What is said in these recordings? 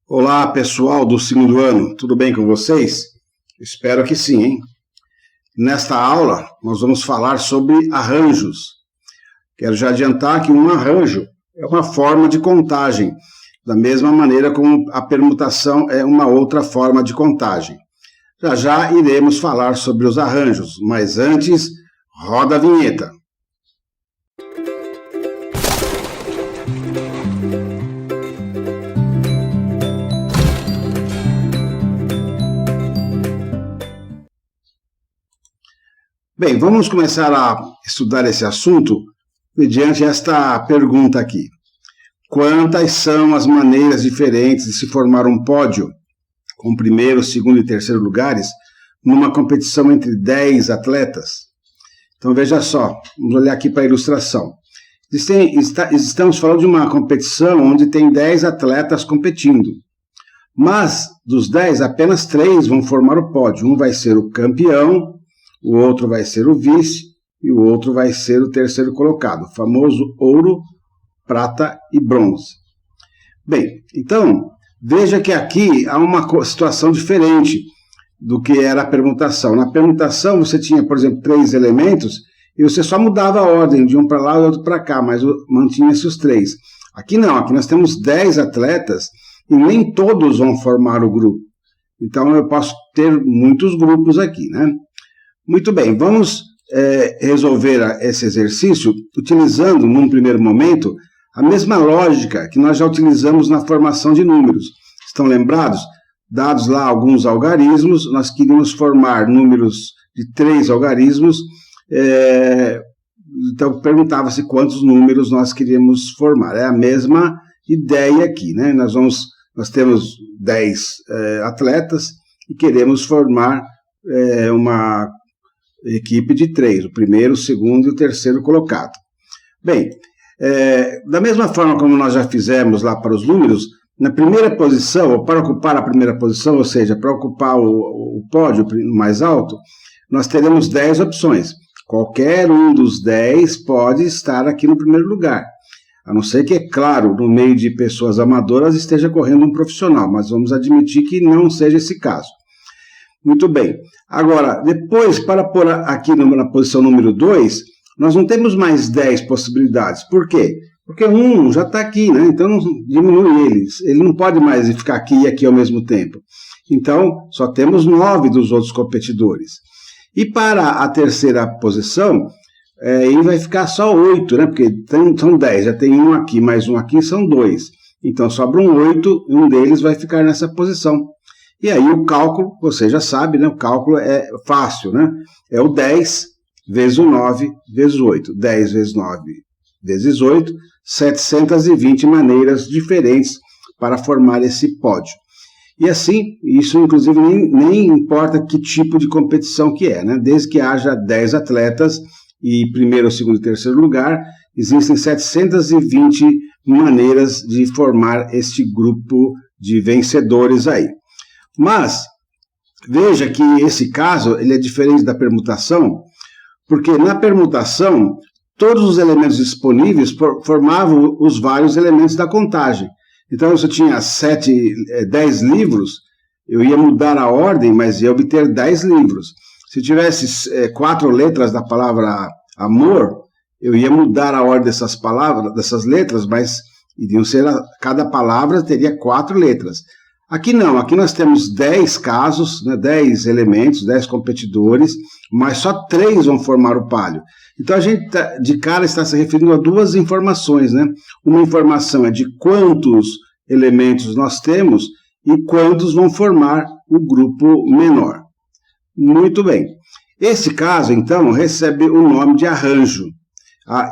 Olá, pessoal do segundo ano, tudo bem com vocês? Espero que sim, hein? Nesta aula, nós vamos falar sobre arranjos. Quero já adiantar que um arranjo é uma forma de contagem, da mesma maneira como a permutação é uma outra forma de contagem. Já já iremos falar sobre os arranjos, mas antes, roda a vinheta. Bem, vamos começar a estudar esse assunto mediante esta pergunta aqui. Quantas são as maneiras diferentes de se formar um pódio com primeiro, segundo e terceiro lugares numa competição entre 10 atletas? Então veja só, vamos olhar aqui para a ilustração. Estamos falando de uma competição onde tem 10 atletas competindo. Mas dos 10, apenas 3 vão formar o pódio. Um vai ser o campeão, o outro vai ser o vice e o outro vai ser o terceiro colocado, o famoso ouro, prata e bronze. Bem, então, veja que aqui há uma situação diferente do que era a permutação. Na permutação você tinha, por exemplo, 3 elementos e você só mudava a ordem de um para lá e outro para cá, mas mantinha-se os 3. Aqui não, aqui nós temos 10 atletas e nem todos vão formar o grupo. Então eu posso ter muitos grupos aqui, né? Muito bem, vamos resolver esse exercício utilizando, num primeiro momento, a mesma lógica que nós já utilizamos na formação de números. Estão lembrados? Dados lá alguns algarismos, nós queríamos formar números de 3 algarismos, então perguntava-se quantos números nós queríamos formar. É a mesma ideia aqui, né? Nós temos 10 atletas e queremos formar uma equipe de 3, o primeiro, o segundo e o terceiro colocado. Bem, da mesma forma como nós já fizemos lá para os números, na primeira posição, ou para ocupar a primeira posição, ou seja, para ocupar o pódio mais alto, nós teremos 10 opções. Qualquer um dos 10 pode estar aqui no primeiro lugar. A não ser que, é claro, no meio de pessoas amadoras esteja correndo um profissional, mas vamos admitir que não seja esse caso. Muito bem. Agora, depois, para pôr aqui na posição número 2, nós não temos mais 10 possibilidades. Por quê? Porque um já está aqui, né? Então não diminui ele. Ele não pode mais ficar aqui e aqui ao mesmo tempo. Então, só temos 9 dos outros competidores. E para a terceira posição, aí vai ficar só 8, né? Porque são 10, já tem um aqui, mais um aqui, são 2. Então, sobram 8 e um deles vai ficar nessa posição. E aí o cálculo, você já sabe, né? O cálculo é fácil, né? É o 10 vezes o 9 vezes 8. 10 vezes 9 vezes 8, 720 maneiras diferentes para formar esse pódio. E assim, isso inclusive nem importa que tipo de competição que é, né? Desde que haja 10 atletas e primeiro, segundo e terceiro lugar, existem 720 maneiras de formar este grupo de vencedores aí. Mas, veja que esse caso ele é diferente da permutação, porque na permutação, todos os elementos disponíveis formavam os vários elementos da contagem. Então, se eu tinha 10 livros, eu ia mudar a ordem, mas ia obter 10 livros. Se tivesse 4 letras da palavra amor, eu ia mudar a ordem dessas letras, mas cada palavra teria 4 letras. Aqui não, aqui nós temos 10 casos, né, 10 elementos, 10 competidores, mas só 3 vão formar o palio. Então a gente de cara está se referindo a 2 informações, né? Uma informação é de quantos elementos nós temos e quantos vão formar o grupo menor. Muito bem. Esse caso, então, recebe o nome de arranjo.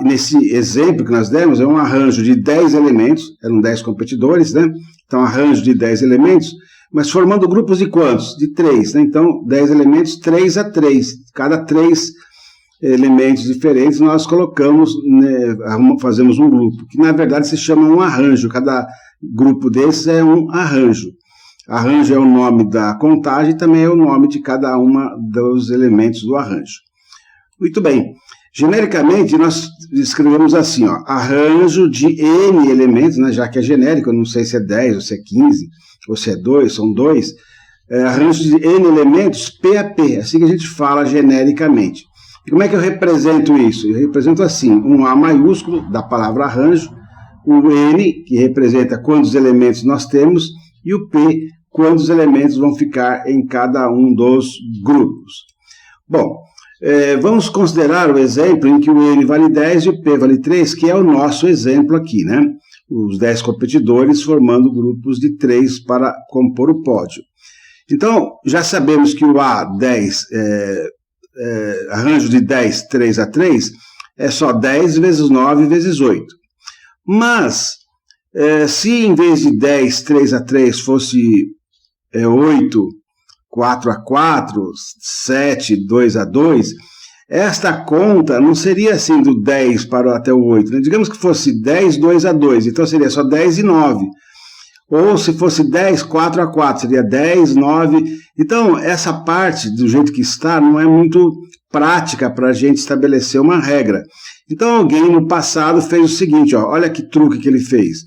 Nesse exemplo que nós demos, é um arranjo de 10 elementos, eram 10 competidores, né? Então, arranjo de 10 elementos, mas formando grupos de quantos? De 3, né? Então, 10 elementos, 3 a 3. Cada 3 elementos diferentes nós colocamos, né, fazemos um grupo, que na verdade se chama um arranjo. Cada grupo desses é um arranjo. Arranjo é o nome da contagem e também é o nome de cada uma dos elementos do arranjo. Muito bem. Genericamente, nós escrevemos assim, ó, arranjo de N elementos, né, já que é genérico, eu não sei se é 10, ou se é 15, ou se é 2, são 2, arranjo de N elementos, P a P, assim que a gente fala genericamente. E como é que eu represento isso? Eu represento assim, um A maiúsculo da palavra arranjo, o N, que representa quantos elementos nós temos, e o P, quantos elementos vão ficar em cada um dos grupos. Bom, vamos considerar o exemplo em que o N vale 10 e o P vale 3, que é o nosso exemplo aqui, né? Os 10 competidores formando grupos de 3 para compor o pódio. Então, já sabemos que o A10, arranjo de 10, 3 a 3, é só 10 vezes 9 vezes 8. Mas, se em vez de 10, 3 a 3 fosse 8, 4 a 4, 7, 2 a 2, esta conta não seria assim do 10 para até o 8. Né? Digamos que fosse 10, 2 a 2, então seria só 10 e 9. Ou se fosse 10, 4 a 4, seria 10, 9. Então, essa parte, do jeito que está, não é muito prática para a gente estabelecer uma regra. Então, alguém no passado fez o seguinte, ó, olha que truque que ele fez.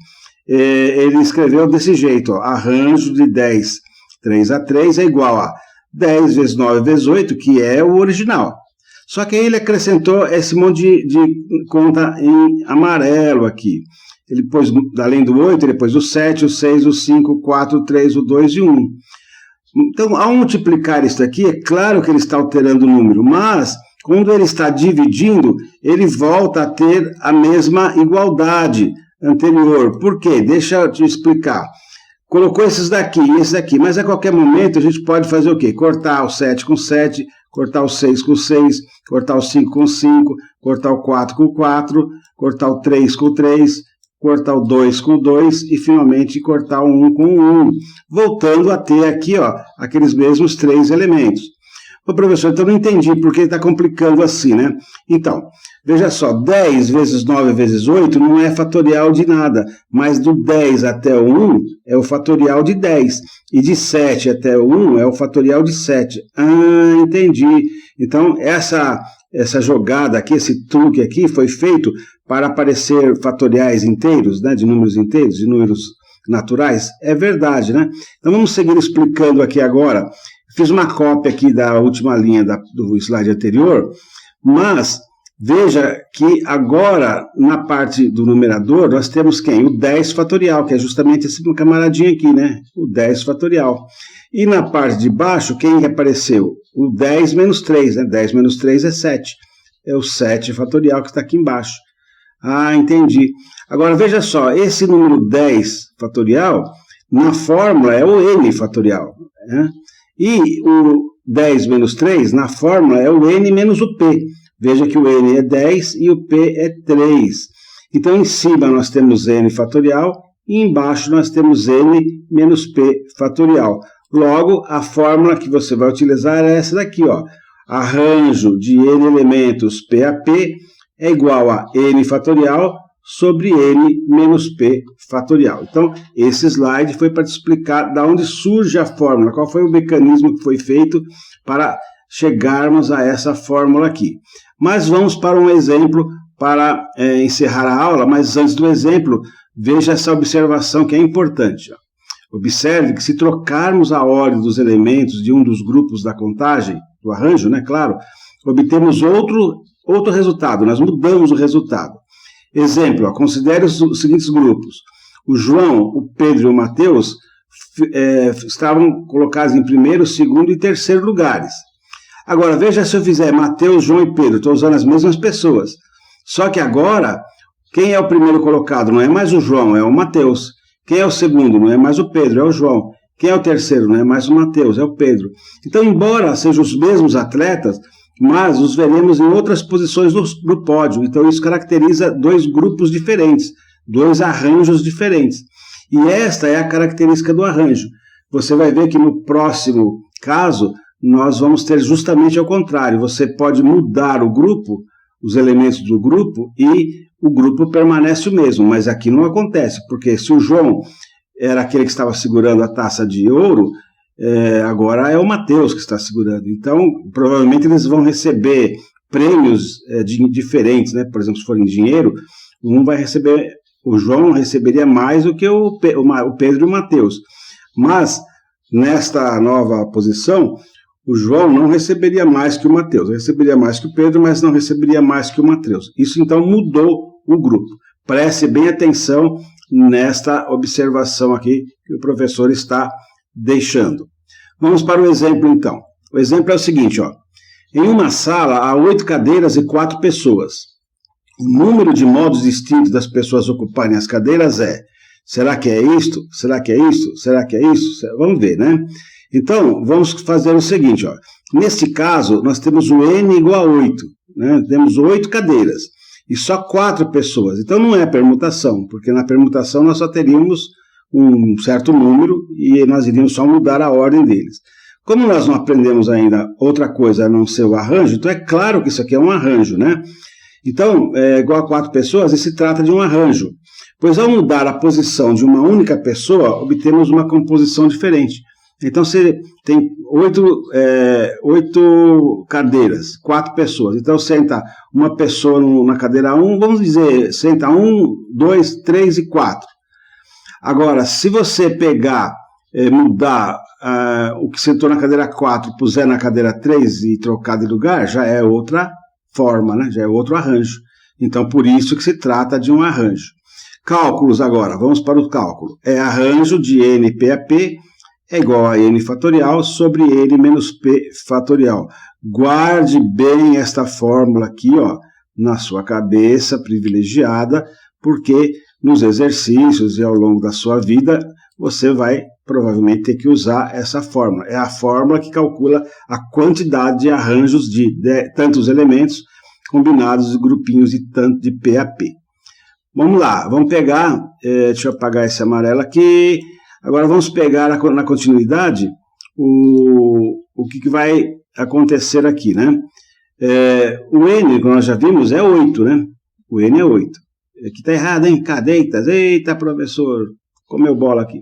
Ele escreveu desse jeito, ó, arranjo de 10, 3 a 3 é igual a 10 vezes 9 vezes 8, que é o original. Só que aí ele acrescentou esse monte de conta em amarelo aqui. Ele pôs, além do 8, ele pôs o 7, o 6, o 5, o 4, o 3, o 2 e o 1. Então, ao multiplicar isso aqui, é claro que ele está alterando o número, mas quando ele está dividindo, ele volta a ter a mesma igualdade anterior. Por quê? Deixa eu te explicar. Colocou esses daqui e esses daqui, mas a qualquer momento a gente pode fazer o quê? Cortar o 7 com 7, cortar o 6 com 6, cortar o 5 com 5, cortar o 4 com 4, cortar o 3 com 3, cortar o 2 com 2 e finalmente cortar o 1 com 1, voltando a ter aqui, ó, aqueles mesmos 3 elementos. Ô professor, então não entendi por que está complicando assim, né? Então, veja só, 10 vezes 9 vezes 8 não é fatorial de nada, mas do 10 até o 1 é o fatorial de 10, e de 7 até o 1 é o fatorial de 7. Ah, entendi. Então, essa jogada aqui, esse truque aqui foi feito para aparecer fatoriais inteiros, né, de números inteiros, de números naturais. É verdade, né? Então, vamos seguir explicando aqui agora. Fiz uma cópia aqui da última linha do slide anterior, mas veja que agora, na parte do numerador, nós temos quem? O 10 fatorial, que é justamente esse camaradinho aqui, né? O 10 fatorial. E na parte de baixo, quem apareceu? O 10 menos 3, né? 10 menos 3 é 7. É o 7 fatorial que está aqui embaixo. Ah, entendi. Agora, veja só, esse número 10 fatorial, na fórmula é o n fatorial, né? E o 10 menos 3, na fórmula, é o n menos o p. Veja que o n é 10 e o p é 3. Então, em cima nós temos n fatorial e embaixo nós temos n menos p fatorial. Logo, a fórmula que você vai utilizar é essa daqui, ó. Arranjo de n elementos p a p é igual a n fatorial sobre n menos p fatorial. Então, esse slide foi para te explicar de onde surge a fórmula, qual foi o mecanismo que foi feito para chegarmos a essa fórmula aqui. Mas vamos para um exemplo para encerrar a aula, mas antes do exemplo, veja essa observação que é importante. Observe que se trocarmos a ordem dos elementos de um dos grupos da contagem, do arranjo, né, claro, obtemos outro resultado, nós mudamos o resultado. Exemplo, considere os seguintes grupos. O João, o Pedro e o Mateus estavam colocados em primeiro, segundo e terceiro lugares. Agora, veja se eu fizer Mateus, João e Pedro, estou usando as mesmas pessoas. Só que agora, quem é o primeiro colocado? Não é mais o João, é o Mateus. Quem é o segundo? Não é mais o Pedro, é o João. Quem é o terceiro? Não é mais o Mateus, é o Pedro. Então, embora sejam os mesmos atletas, mas os veremos em outras posições do pódio. Então, isso caracteriza dois grupos diferentes, dois arranjos diferentes. E esta é a característica do arranjo. Você vai ver que no próximo caso, nós vamos ter justamente ao contrário. Você pode mudar o grupo, os elementos do grupo, e o grupo permanece o mesmo. Mas aqui não acontece, porque se o João era aquele que estava segurando a taça de ouro, agora é o Mateus que está segurando. Então, provavelmente eles vão receber prêmios diferentes, né? Por exemplo, se for em dinheiro, o João receberia mais do que o Pedro e o Mateus. Mas, nesta nova posição, o João não receberia mais que o Mateus, receberia mais que o Pedro, mas não receberia mais que o Mateus. Isso, então, mudou o grupo. Preste bem atenção nesta observação aqui que o professor está deixando. Vamos para o exemplo, então. O exemplo é o seguinte, ó. Em uma sala, há 8 cadeiras e 4 pessoas. O número de modos distintos das pessoas ocuparem as cadeiras é: será que é isto? Será que é isso? Será que é isso? Vamos ver, né? Então, vamos fazer o seguinte, ó. Neste caso, nós temos o N igual a 8, né? Temos 8 cadeiras e só 4 pessoas. Então, não é permutação, porque na permutação nós só teríamos um certo número e nós iríamos só mudar a ordem deles. Como nós não aprendemos ainda outra coisa a não ser o arranjo, então é claro que isso aqui é um arranjo, né? Então, igual a 4 pessoas, isso se trata de um arranjo. Pois ao mudar a posição de uma única pessoa, obtemos uma composição diferente. Então, você tem 8 cadeiras, 4 pessoas. Então, senta uma pessoa na cadeira 1, vamos dizer, senta 1, 2, 3 e 4. Agora, se você pegar, mudar o que sentou na cadeira 4, puser na cadeira 3 e trocar de lugar, já é outra forma, né? Já é outro arranjo. Então, por isso que se trata de um arranjo. Cálculos agora, vamos para o cálculo. É arranjo de NP a P é igual a N fatorial sobre N menos P fatorial. Guarde bem esta fórmula aqui, ó, na sua cabeça privilegiada, porque nos exercícios e ao longo da sua vida, você vai provavelmente ter que usar essa fórmula. É a fórmula que calcula a quantidade de arranjos de tantos elementos combinados de grupinhos de tanto de P a P. Vamos lá, vamos pegar, deixa eu apagar esse amarelo aqui. Agora vamos pegar na continuidade o que vai acontecer aqui, né? O N, como nós já vimos, é 8, né? O N é 8. Aqui está errado, hein? Cadeitas. Eita, professor, comeu bola aqui.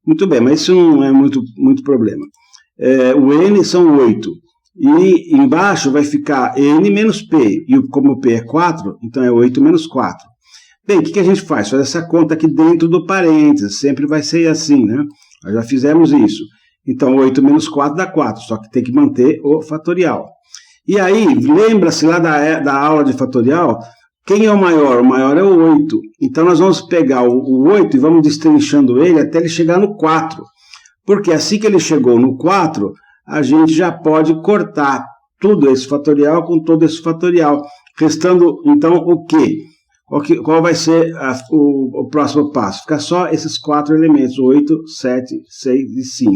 Muito bem, mas isso não é muito problema. O N são 8. E embaixo vai ficar N menos P. E como o P é 4, então é 8 menos 4. Bem, o que a gente faz? Faz essa conta aqui dentro do parênteses. Sempre vai ser assim, né? Nós já fizemos isso. Então, 8 menos 4 dá 4. Só que tem que manter o fatorial. E aí, lembra-se lá da aula de fatorial? Quem é o maior? O maior é o 8. Então, nós vamos pegar o 8 e vamos destrinchando ele até ele chegar no 4. Porque assim que ele chegou no 4, a gente já pode cortar tudo esse fatorial com todo esse fatorial. Restando, então, o quê? Qual vai ser o próximo passo? Fica só esses 4 elementos, 8, 7, 6 e 5.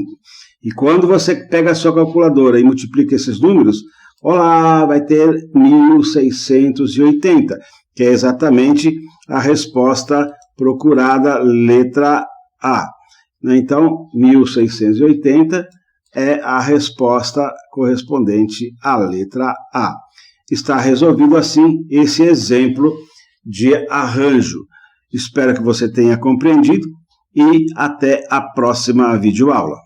E quando você pega a sua calculadora e multiplica esses números, olá, vai ter 1680, que é exatamente a resposta procurada, letra A. Então, 1680 é a resposta correspondente à letra A. Está resolvido assim esse exemplo de arranjo. Espero que você tenha compreendido e até a próxima videoaula.